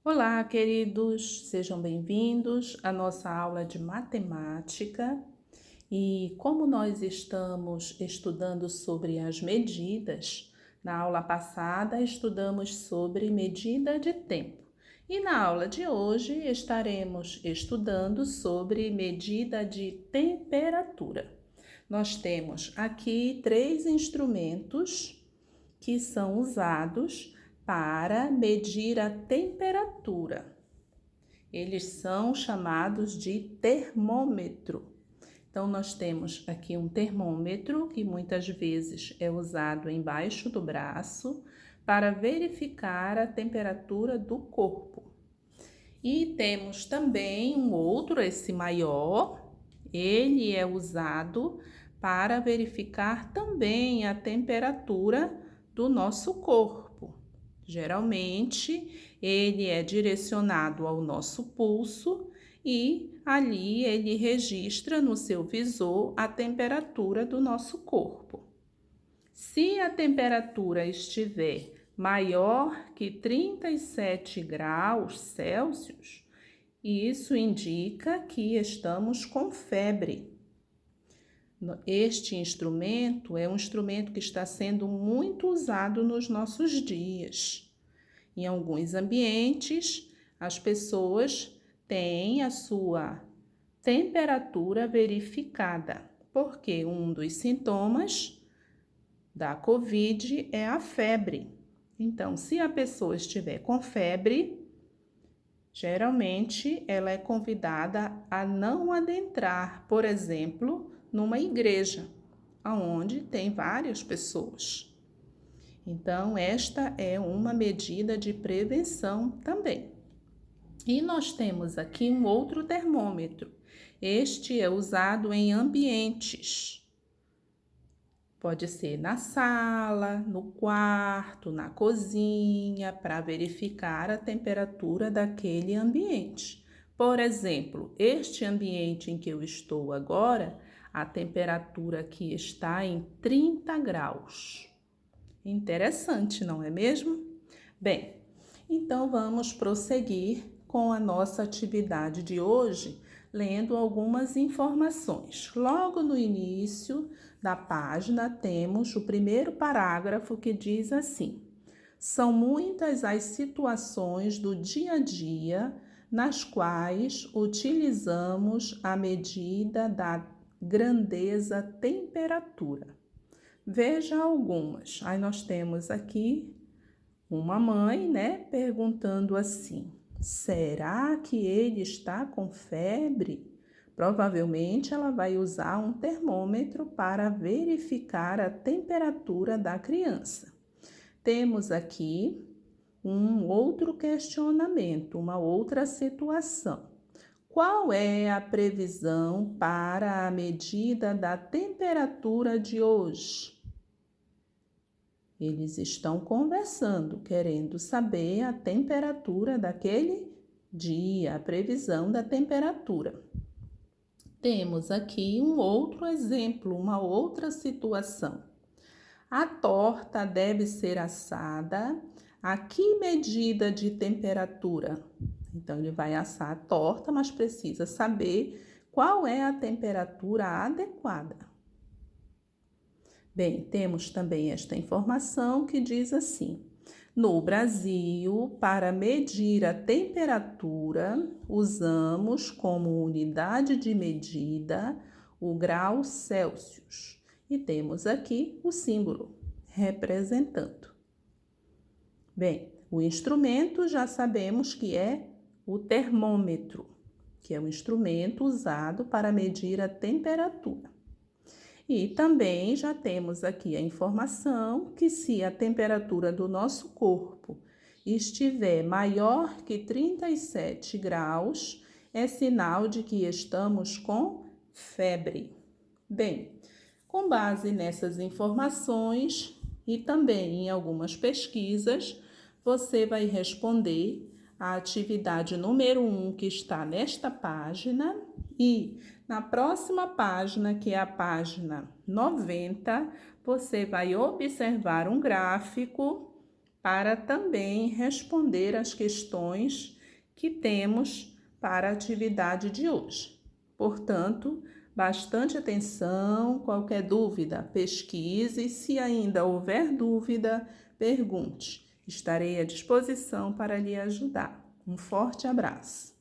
Olá, queridos, sejam bem-vindos à nossa aula de matemática. E como nós estamos estudando sobre as medidas, na aula passada estudamos sobre medida de tempo. E na aula de hoje estaremos estudando sobre medida de temperatura. Nós temos aqui três instrumentos que são usados para medir a temperatura. Eles são chamados de termômetro. Então, nós temos aqui um termômetro que muitas vezes é usado embaixo do braço para verificar a temperatura do corpo. E temos também um outro, esse maior, ele é usado para verificar também a temperatura do nosso corpo. Geralmente, ele é direcionado ao nosso pulso e ali ele registra no seu visor a temperatura do nosso corpo. Se a temperatura estiver maior que 37 graus Celsius, isso indica que estamos com febre. Este instrumento é um instrumento que está sendo muito usado nos nossos dias. Em alguns ambientes, as pessoas têm a sua temperatura verificada, porque um dos sintomas da Covid é a febre. Então, se a pessoa estiver com febre, geralmente ela é convidada a não adentrar, por exemplo, numa igreja, onde tem várias pessoas. Então, esta é uma medida de prevenção também. E nós temos aqui um outro termômetro. Este é usado em ambientes. Pode ser na sala, no quarto, na cozinha, para verificar a temperatura daquele ambiente. Por exemplo, este ambiente em que eu estou agora, a temperatura aqui está em 30 graus. Interessante, não é mesmo? Bem, então vamos prosseguir com a nossa atividade de hoje, lendo algumas informações. Logo no início da página, temos o primeiro parágrafo que diz assim: são muitas as situações do dia a dia nas quais utilizamos a medida da grandeza temperatura. Veja algumas. Aí nós temos aqui uma mãe, né, perguntando assim: será que ele está com febre? Provavelmente ela vai usar um termômetro para verificar a temperatura da criança. Temos aqui um outro questionamento, uma outra situação. Qual é a previsão para a medida da temperatura de hoje? Eles estão conversando, querendo saber a temperatura daquele dia, a previsão da temperatura. Temos aqui um outro exemplo, uma outra situação. A torta deve ser assada a que medida de temperatura? Então, ele vai assar a torta, mas precisa saber qual é a temperatura adequada. Bem, temos também esta informação que diz assim: no Brasil, para medir a temperatura, usamos como unidade de medida o grau Celsius. E temos aqui o símbolo representando. Bem, o instrumento já sabemos que é o termômetro, que é um instrumento usado para medir a temperatura. E também já temos aqui a informação que se a temperatura do nosso corpo estiver maior que 37 graus, é sinal de que estamos com febre. Bem, com base nessas informações e também em algumas pesquisas, você vai responder a atividade número 1 que está nesta página e na próxima página, que é a página 90, você vai observar um gráfico para também responder às questões que temos para a atividade de hoje. Portanto, bastante atenção, qualquer dúvida, pesquise, se ainda houver dúvida, pergunte. Estarei à disposição para lhe ajudar. Um forte abraço.